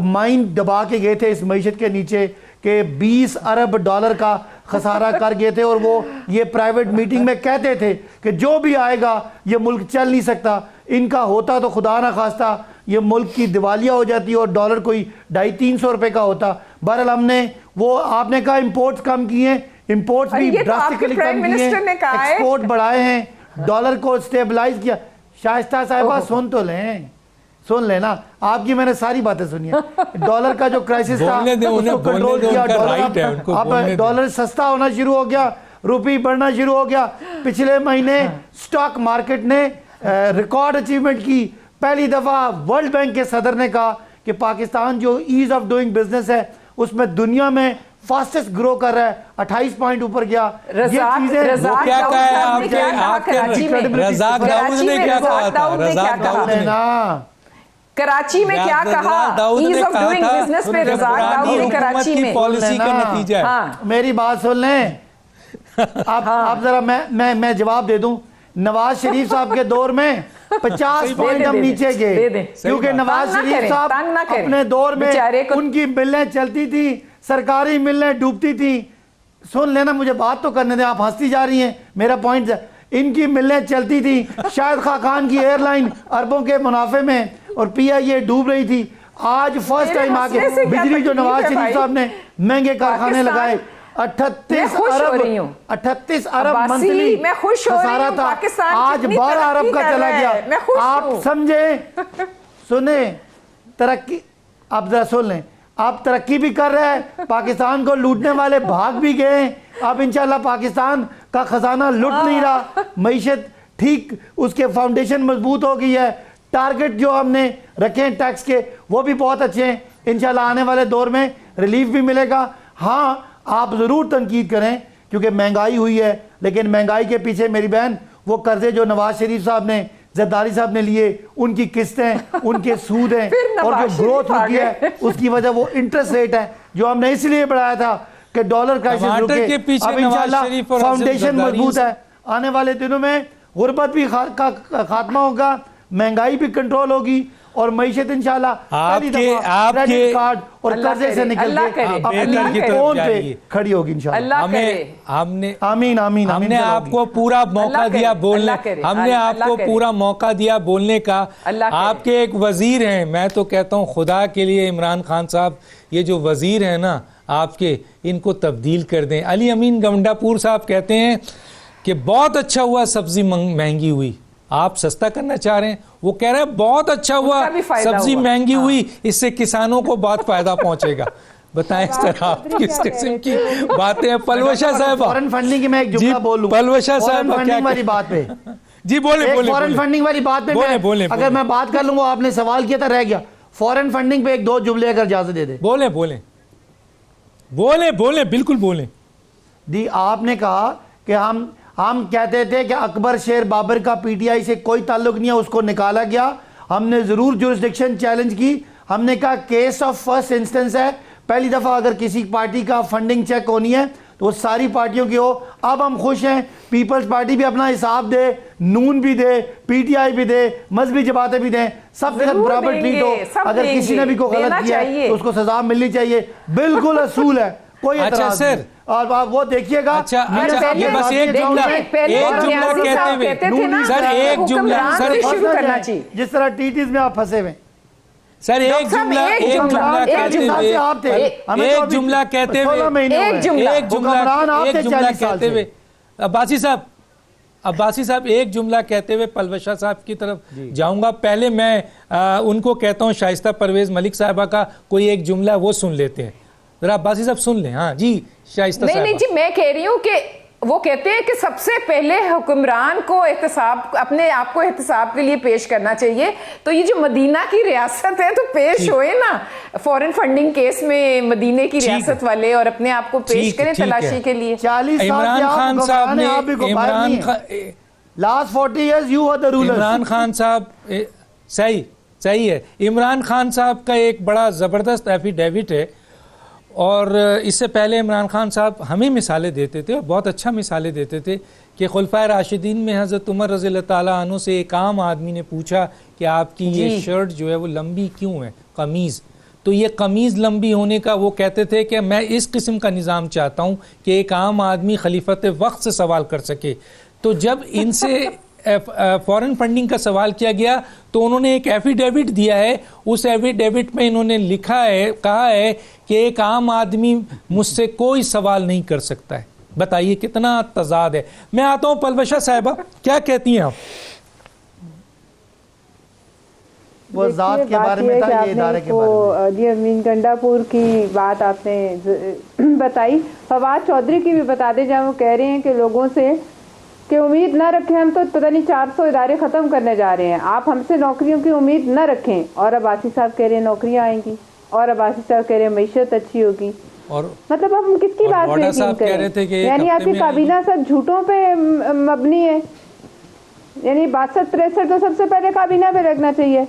माइंड दबा के गए थे इस मईशत के नीचे कि 20 अरब डॉलर का खसारा कर गए थे, और वो ये प्राइवेट मीटिंग में कहते थे कि जो भी आएगा ये मुल्क चल नहीं सकता। इनका होता तो खुदा ना खास्ता ये मुल्क की दिवालिया हो जाती और डॉलर कोई 250-300 रुपए का होता। बहरहाल हमने वो आपने कहा इंपोर्ट्स कम किए, इंपोर्ट्स भी ड्रास्टिकली कम किए, एक्सपोर्ट बढ़ाए हैं, डॉलर को स्टेबलाइज किया। शाइस्ता साहिबा सुन तो लें, सुन लेना, आपकी मैंने सारी बातें सुनी है। डॉलर का जो क्राइसिस था उसको कंट्रोल किया, अब डॉलर सस्ता होना शुरू हो गया, रुपये बढ़ना शुरू हो गया। पिछले महीने स्टॉक मार्केट ने रिकॉर्ड अचीवमेंट की। पहली दफा वर्ल्ड बैंक के सदर ने कहा कि पाकिस्तान जो ईज ऑफ डूइंग बिजनेस है उसमें दुनिया में फास्टेस्ट ग्रो कर रहा है, 28 पॉइंट ऊपर गया। ये चीजें वो क्या कहा है आपके रज़ाक दाऊद ने क्या कहा था? रज़ाक दाऊद ने ना कराची में क्या कहा? ईज ऑफ डूइंग बिजनेस पे रज़ाक दाऊद ने कराची में पॉलिसी का नतीजा है। हाँ। मेरी बात सुन लें आप जरा, मैं जवाब दे दूं। नवाज शरीफ साहब के दौर में 50 पॉइंट हम नीचे गए, क्योंकि नवाज शरीफ साहब अपने दौर में उनकी मिलें चलती थी, सरकारी मिलें डूबती थी। सुन लेना, मुझे बात तो करने दें, आप हंसती जा रही हैं। मेरा पॉइंट, इनकी मिलें चलती थी, शाहिद खान की एयरलाइन अरबों के मुनाफे में और पीआईए डूब रही थी। आज फर्स्ट टाइम आके बिजली जो नवाज शरीफ साहब ने महंगे कारखाने लगाए, 38 अरब मंथली खसारा था, आज 12 अरब का चला गया। आप समझे, सुने, तरक्की, आप जरा सुन लें, आप तरक्की भी कर रहे हैं, पाकिस्तान को लूटने वाले भाग भी गए। अब इंशाल्लाह पाकिस्तान का खजाना लुट नहीं रहा, मईशत ठीक, उसके फाउंडेशन मजबूत हो गई है। टारगेट जो हमने रखे हैं टैक्स के वो भी बहुत अच्छे हैं। इंशाल्लाह आने वाले दौर में रिलीफ भी मिलेगा। हाँ, आप ज़रूर तनकीद करें क्योंकि महंगाई हुई है, लेकिन महंगाई के पीछे मेरी बहन वो कर्जे जो नवाज शरीफ साहब ने, जरदारी साहब ने लिए, उनकी किस्तें, उनके सूद हैं, और जो ग्रोथ रुकी है उसकी वजह वो इंटरेस्ट रेट है जो हमने इसलिए बढ़ाया था कि डॉलर क्राइसिस रुके। अब इंशाल्लाह फाउंडेशन मजबूत है। आने वाले दिनों में गुर्बत भी खात्मा होगा, महंगाई भी कंट्रोल होगी और मईशत इंशाल्लाह क्रेडिट कार्ड और कर्जे से निकल के अपनी ओन पे खड़ी होगी इंशाल्लाह। हमने आमीन आमीन। हमने आपको पूरा मौका दिया बोलने, हमने आपको पूरा मौका दिया बोलने का। आपके एक वजीर हैं, मैं तो कहता हूँ खुदा के लिए इमरान खान साहब, ये जो वजीर हैं ना आपके, इनको तब्दील कर दें। अली अमीन गवंडापुर साहब कहते हैं कि बहुत अच्छा हुआ सब्जी महंगी हुई। आप सस्ता करना चाह रहे हैं, वो कह रहे हैं बहुत अच्छा हुआ सब्जी महंगी हुई, इससे किसानों को बहुत फायदा पहुंचेगा। बताएं इस तरह आप किस किस्म की बातें हैं? पलवशा साहब, फॉरेन फंडिंग की मैं एक जुमला बोलूं, पलवशा साहब फंडिंग वाली बात पे जी बोले बोले, फॉरेन फंडिंग वाली बात पे बोले, अगर मैं बात कर लूंगा, आपने सवाल किया था रह गया। फॉरेन फंडिंग पे एक दो जुमले अगर इजाजत दे दे। बोले बोले बोले बोले बिल्कुल बोले। दी, आपने कहा कि हम कहते थे कि अकबर शेर बाबर का पीटीआई से कोई ताल्लुक नहीं है, उसको निकाला गया। हमने ज़रूर जुरिस्डिक्शन चैलेंज की। हमने कहा केस ऑफ फर्स्ट इंस्टेंस है, पहली दफ़ा अगर किसी पार्टी का फंडिंग चेक होनी है तो वो सारी पार्टियों की हो। अब हम खुश हैं, पीपल्स पार्टी भी अपना हिसाब दे, नून भी दे, पीटीआई भी दे, मजहबी जमातें भी दें, सबके साथ बराबर ट्रीट हो। अगर किसी ने भी को गलत किया है तो उसको सजा मिलनी चाहिए, बिल्कुल असूल है, कोई एतराज नहीं। और आप वो देखिएगा। ये बस एक जुमला कहते हुए सर, एक जुमला सर, जिस तरह टीटीज में आप फंसे हुए सर, एक जुमला कहते हुए अब्बासी साहब एक जुमला कहते हुए पलवशा साहब की तरफ जाऊंगा। पहले मैं उनको कहता हूं शाइस्ता परवेज मलिक साहबा का कोई एक जुमला वो सुन लेते हैं, जरा अब्बासी साहब सुन लें। हाँ जी शाइस्ता साहब। नहीं जी, मैं कह रही हूँ कि वो कहते हैं कि सबसे पहले हुक्मरान को एहतसाब, अपने आप को एहतसाब के लिए पेश करना चाहिए। तो ये जो मदीना की रियासत है तो पेश होए ना फॉरेन फंडिंग केस में, मदीने की रियासत वाले, और अपने आप को पेश करें तलाशी के लिए। 40 इमरान खान साहब ने, last 40 years you are the ruler. Imran Khan साहब सही है। इमरान खान साहब का एक बड़ा ज़बरदस्त एफिडेविट है, और इससे पहले इमरान खान साहब हमें मिसालें देते थे और बहुत अच्छा मिसालें देते थे कि खुलफाए राशिदीन में हज़रत उमर रज़ी अल्लाह ताला अन्हु से एक आम आदमी ने पूछा कि आपकी ये शर्ट जो है वो लंबी क्यों है, कमीज़। तो ये कमीज़ लंबी होने का वो कहते थे कि मैं इस किस्म का निज़ाम चाहता हूँ कि एक आम आदमी खलीफत वक्त से सवाल कर सके। तो जब इनसे फॉरेन फंडिंग का सवाल किया गया तो उन्होंने एक एफिडेविट दिया है। उस एफिडेविट में इन्होंने लिखा है, कहा है कि एक आम आदमी मुझसे कोई सवाल नहीं कर सकता है। बताइए कितना तजाद है। मैं आता हूं पलवशा साहिबा, क्या कहती हैं आप? वो ज़ात के बारे में था, ये इदारे के बारे में। जी अमीन गंडापुर की बात आपने बताई, फवाद चौधरी की भी बता दें, जहाँ वो कह रहे हैं कि लोगों से कि उम्मीद न रखें, हम तो पता नहीं 400 इदारे ख़त्म करने जा रहे हैं, आप हमसे नौकरियों की उम्मीद न रखें। और अब्बासी साहब कह रहे हैं नौकरियाँ आएंगी, और अब्बासी साहब कह रहे हैं मईशत अच्छी होगी। और मतलब हम किसकी बात पे यकीन करें? यानी आपकी काबीना सब झूठों पे मबनी है। यानी 62-63 तो सबसे पहले काबीना पे रखना चाहिए।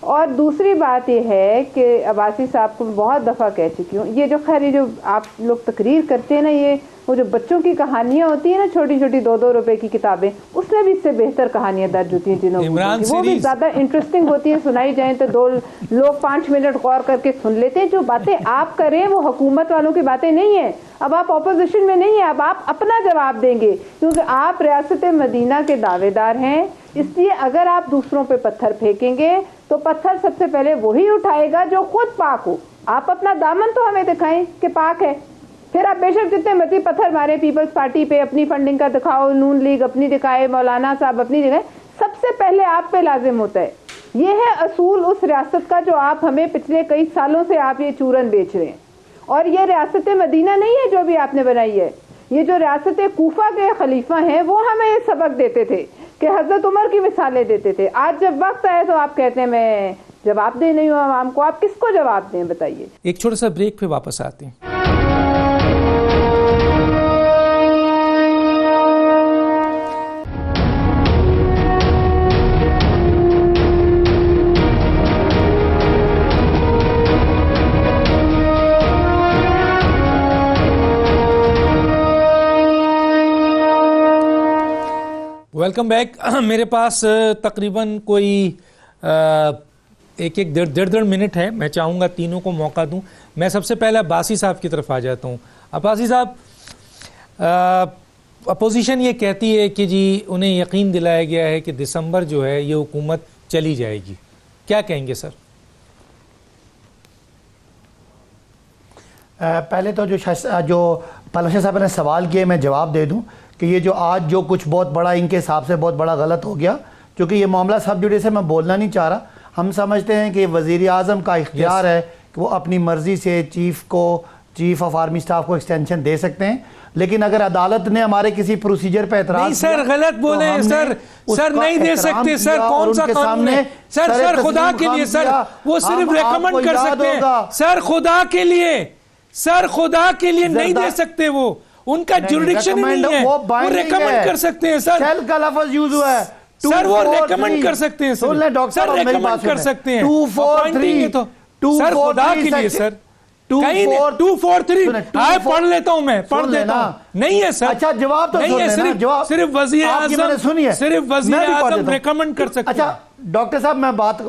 और दूसरी बात यह है कि अब्बासी साहब को बहुत दफ़ा कह चुकी हूँ, ये जो खैर ये जो आप लोग तकरीर करते हैं ना, ये वो जो बच्चों की कहानियाँ होती है ना, छोटी छोटी 2-2 रुपए की किताबें, उसमें भी इससे बेहतर कहानियाँ दर्ज होती हैं जिन्होंने, वो भी ज़्यादा इंटरेस्टिंग होती हैं। सुनाई जाए तो 2 लोग 5 मिनट गौर करके सुन लेते हैं। जो बातें आप करें वो हुकूमत वालों की बातें नहीं है। अब आप ऑपोजिशन में नहीं है, अब आप अपना जवाब देंगे, क्योंकि आप रियासत मदीना के दावेदार हैं। इसलिए अगर आप दूसरों पे पत्थर फेंकेंगे तो पत्थर सबसे पहले वही उठाएगा जो खुद पाक हो। आप अपना दामन तो हमें दिखाएं कि पाक है, फिर आप बेशक जितने मर्जी पत्थर मारे पीपल्स पार्टी पे, अपनी फंडिंग का दिखाओ, नून लीग अपनी दिखाए, मौलाना साहब अपनी दिखाए, सबसे पहले आप पे लाजिम होता है। ये है असूल उस रियासत का जो आप हमें पिछले कई सालों से आप ये चूरन बेच रहे हैं। और ये रियासत मदीना नहीं है जो भी आपने बनाई है, ये जो रियासत कूफा के खलीफा हैं वो हमें ये सबक देते थे कि हजरत उमर की मिसालें देते थे। आज जब वक्त आए तो आप कहते हैं मैं जवाब दे नहीं हूँ आवाम को। आप किसको जवाब दें बताइए? एक छोटा सा ब्रेक पे वापस आते हैं। Welcome back. मेरे पास तकरीबन कोई 1-1 डेढ़ मिनट है। मैं चाहूँगा तीनों को मौका दूं। मैं सबसे पहले अब्बासी साहब की तरफ आ जाता हूँ। अब्बासी साहब, अपोजिशन ये कहती है कि जी उन्हें यकीन दिलाया गया है कि दिसंबर जो है ये हुकूमत चली जाएगी, क्या कहेंगे सर? पहले तो जो पलवशा साहब ने सवाल किए मैं जवाब दे दूं कि ये जो आज जो कुछ बहुत बड़ा इनके हिसाब से बहुत बड़ा गलत हो गया, क्योंकि ये मामला सब जुड़े से मैं बोलना नहीं चाह रहा। हम समझते हैं कि वज़ीर आज़म का इख्तियार है कि वो अपनी मर्ज़ी से चीफ ऑफ आर्मी स्टाफ को एक्सटेंशन दे सकते हैं, लेकिन अगर अदालत ने हमारे किसी प्रोसीजर पे एतराज़ नहीं सर, गलत बोले हैं सर नहीं दे सकते सर। कौन सा कानून है सर? खुदा के लिए सर, वो सिर्फ रेकमेंड कर सकते हैं सर, खुदा के लिए सर, खुदा के लिए नहीं दे सकते। वो उनका जुरिडिक्शन ही नहीं है, वो रेकमेंड कर सकते हैं सर। शेल का लफ्ज़ यूज हुआ है सर, वो रेकमेंड कर सकते हैं सर, रेकमेंड कर सकते हैं। 243 तो सर खुदा के लिए सर 243 आए पढ़ लेता हूं, मैं पढ़ लेता हूं। नहीं है सर। अच्छा जवाब तो नहीं है, सिर्फ वज़ीर आज़म, सुनिए, सिर्फ वज़ीर आज़म रेकमेंड कर सकते हैं। अच्छा डॉक्टर साहब मैं बात,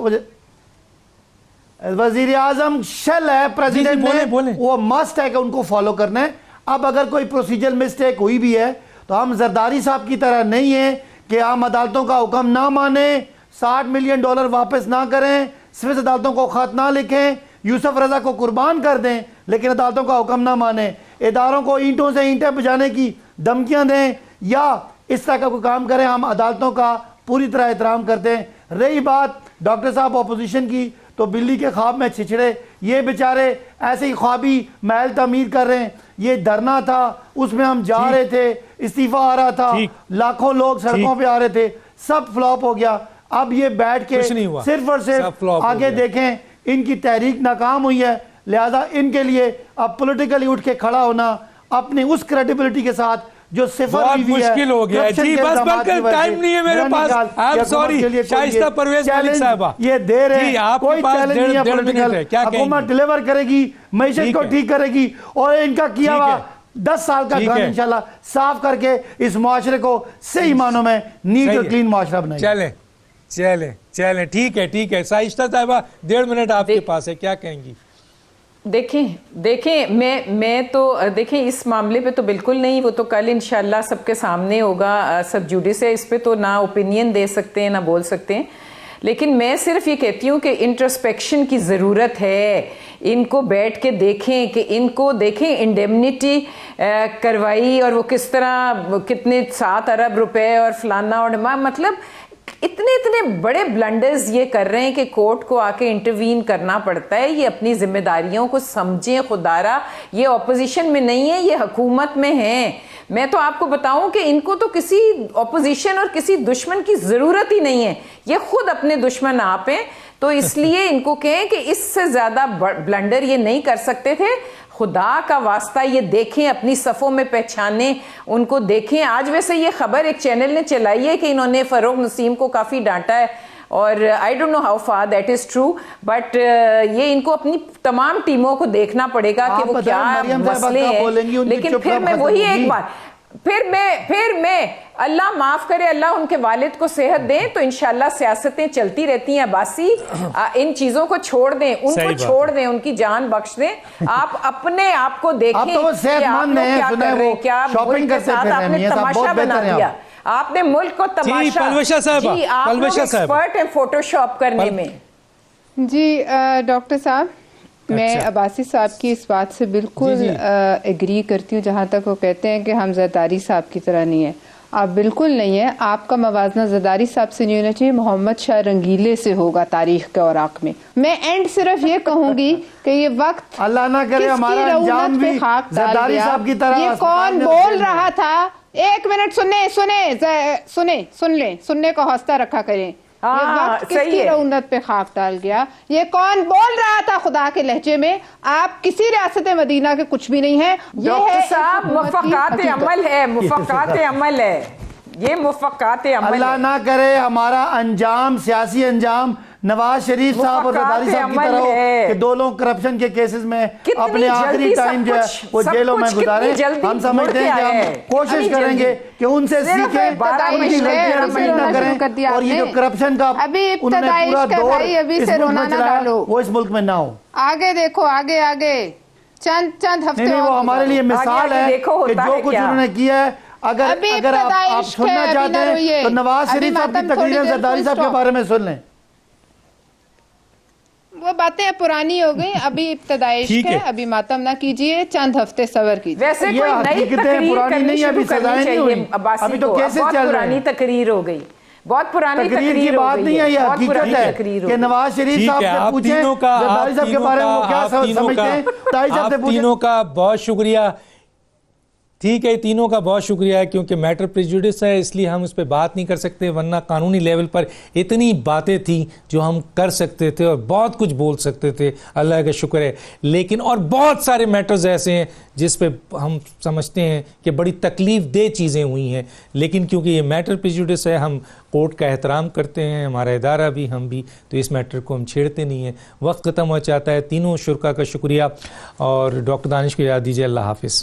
वज़ीर आज़म शेल है, प्रेसिडेंट ने वो मस्ट है कि उनको फॉलो करना है। अब अगर कोई प्रोसीजर मिस्टेक हुई भी है तो हम जरदारी साहब की तरह नहीं है कि आम अदालतों का हुक्म ना माने, $60 मिलियन वापस ना करें, स्विस अदालतों को खत ना लिखें, यूसुफ रजा को कुर्बान कर दें, लेकिन अदालतों का हुक्म ना माने, इदारों को ईंटों से ईंटें बजाने की धमकियां दें या इस तरह का कोई काम करें। हम अदालतों का पूरी तरह एहतराम करते हैं। रही बात डॉक्टर साहब अपोजिशन की, तो बिल्ली के ख्वाब में छिछड़े, ये बेचारे ऐसे ही ख्वाबी महल तमीर कर रहे हैं। ये धरना था, उसमें हम जा रहे थे, इस्तीफा आ रहा था, लाखों लोग सड़कों पे आ रहे थे, सब फ्लॉप हो गया। अब ये बैठ के सिर्फ और सिर्फ आगे देखें, इनकी तहरीक नाकाम हुई है, लिहाजा इनके लिए अब पॉलिटिकली उठ के खड़ा होना अपनी उस क्रेडिबिलिटी के साथ जो सिफर मुश्किल हो गया है। जी बस टाइम नहीं है मेरे पास, I am sorry. Shaista Parvez Malik साहबा ये दे रहे हैं, कोई चैलेंज नहीं है पॉलिटिकल। हुकूमत डिलीवर करेगी, मईशत को ठीक करेगी और इनका किया हुआ 10 साल का काम इंशाल्लाह साफ करके इस मुआशरे को सही मानों में नीट और क्लीन मुआशरा बनाए। चले चले चले, ठीक है ठीक है। शाइस्ता साहबा 1.5 मिनट आपके पास है, क्या कहेंगी? देखें मैं तो देखें इस मामले पे तो बिल्कुल नहीं, वो तो कल इंशाल्लाह सबके सामने होगा, सब जुडिस है, इस पे तो ना ओपिनियन दे सकते हैं ना बोल सकते हैं। लेकिन मैं सिर्फ ये कहती हूँ कि इंट्रोस्पेक्शन की ज़रूरत है, इनको बैठ के देखें कि इनको देखें इंडेमनिटी करवाई और वो किस तरह कितने 7 अरब रुपए और फलाना और मतलब इतने बड़े ब्लंडर्स ये कर रहे हैं कि कोर्ट को आके इंटरवीन करना पड़ता है। ये अपनी जिम्मेदारियों को समझें खुदारा, ये ऑपोजिशन में नहीं है, ये हुकूमत में है। मैं तो आपको बताऊं कि इनको तो किसी ऑपोजिशन और किसी दुश्मन की ज़रूरत ही नहीं है, ये खुद अपने दुश्मन आप हैं। तो इसलिए इनको कहें कि इससे ज़्यादा ब्लंडर ये नहीं कर सकते थे। खुदा का वास्ता ये देखें, अपनी सफ़ों में पहचानें, उनको देखें। आज वैसे ये खबर एक चैनल ने चलाई है कि इन्होंने फ़ारूक नसीम को काफ़ी डांटा है, और I don't know how far that is true, but ये इनको अपनी तमाम टीमों को देखना पड़ेगा कि वो क्या मसले हैं। लेकिन फिर मैं वही एक बार फिर मैं अल्लाह माफ करे, अल्लाह उनके वालिद को सेहत दें, तो इंशाल्लाह सियासतें चलती रहती हैं। अब्बासी इन चीजों को छोड़ दें, उनको छोड़ दें, उनकी जान बख्श दें। आप अपने आप को देखें कि आप लोग क्या कर रहे हैं, क्या मुल्क के साथ आपने तमाशा बना दिया, आपने मुल्क को तमाशा। जी आप लोग एक्सपर्ट हैं फोटोशॉप करने में। जी डॉक्टर साहब, मैं अब्बासी साहब की इस बात से बिल्कुल एग्री करती हूँ, जहाँ तक वो कहते हैं कि हम जरदारी साहब की तरह नहीं है। आप बिल्कुल नहीं है, आपका मवाजना जरदारी साहब से नहीं होना चाहिए, मोहम्मद शाह रंगीले से होगा तारीख के औराक में। मैं एंड सिर्फ ये कहूंगी कि ये वक्त अल्लाह ना करे हमारा अंजाम भी जरदारी साहब की तरह। ये कौन बोल रहा था? एक मिनट सुनने का हौसला रखा करें। ये वक्त किसकी रऊनत पे खाक डाल गया? ये कौन बोल रहा था खुदा के लहजे में? आप किसी रियासत मदीना के कुछ भी नहीं है। डॉक्टर साहब मुफ़क्कात अमल है, मुफ़क्कात अमल है, ये मुफ़क्कात अमल। अल्लाह ना करे हमारा अंजाम, सियासी अंजाम नवाज शरीफ साहब और जरदारी साहब की तरह हो कि दो लोग करप्शन के केसेस में अपने आखिरी टाइम जो है वो जेलों में गुजारे। हम समझते हैं कि हम कोशिश करेंगे कि उनसे सीखें, उनकी गलतियां रिपीट ना करें, और ये जो करप्शन का उन्होंने पूरा दौर इस मुल्क में चलाया वो इस मुल्क में ना हो। आगे देखो, आगे चंद हफ्ते नहीं, वो हमारे लिए मिसाल है कि जो कुछ उन्होंने किया है। अगर आप सुनना चाहते हैं तो नवाज शरीफ साहब की तकरीरें जरदारी साहब के बारे में सुन लें। वो बातें पुरानी हो गई, अभी इब्तदाई है, अभी मातम ना कीजिए, चंद हफ्ते सबर कीजिए। वैसे कोई नई तकरीर करनी शुरू करनी चाहिए अब्बासी को। बहुत पुरानी तकरीर हो गई, बहुत पुरानी तकरीर की बात नहीं है, ये हकीकत है कि नवाज शरीफ साहब से पूछें जरदारी साहब के बारे में वो क्या समझते हैं। आप तीनों का बहुत शुक्रिया। ठीक है, तीनों का बहुत शुक्रिया है, क्योंकि मैटर प्रेजुडिस है इसलिए हम उस पर बात नहीं कर सकते, वरना कानूनी लेवल पर इतनी बातें थी जो हम कर सकते थे और बहुत कुछ बोल सकते थे, अल्लाह का शुक्र है। लेकिन और बहुत सारे मैटर्स ऐसे हैं जिस पे हम समझते हैं कि बड़ी तकलीफ दे चीज़ें हुई हैं, लेकिन क्योंकि ये मैटर प्रेजुडिस है, हम कोर्ट का एहतराम करते हैं, हमारा इदारा भी, हम भी, तो इस मैटर को हम छेड़ते नहीं हैं। वक्त ख़त्म हो जाता है। तीनों शुरका का शुक्रिया और डॉक्टर दानिश को याद दीजिए। अल्लाह हाफिज़।